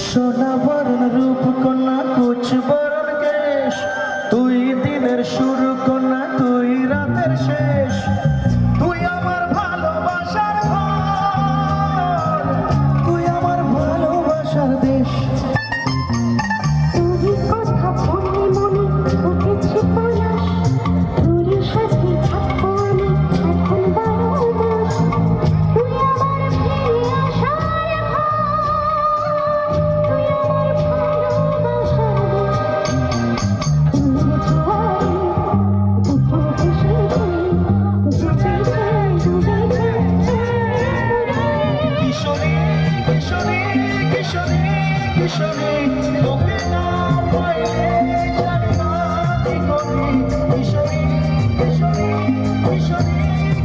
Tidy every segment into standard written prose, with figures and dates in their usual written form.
সোনা বরণ রূপ কন্যা কুচ বরণ কেশ, তুই দিনের শুরু কন্যা তুই রাতের শেষ, তুই আমার ভালোবাসার ঘর, তুই আমার ভালোবাসার দেশ। তোরই কথা বলে মনে উঠেছে পলাশ, তোর সাথে থাকবো আমি এখন 12 মাস। তুই আমার ফিরে আসার ঘর, তুই আমার ভালোবাসার দেশ। তুই জোয়ারে বুকে ভেসেছে, ডুবেছে ডুবেছে। কিশোরী কিশোরী কিশোরী কিশোরী, তোকে না পাইলে জানি না কি করি। কিশোরী কিশোরী কিশোরী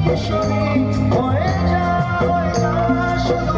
কিশোরী, হয়ে যা শুধু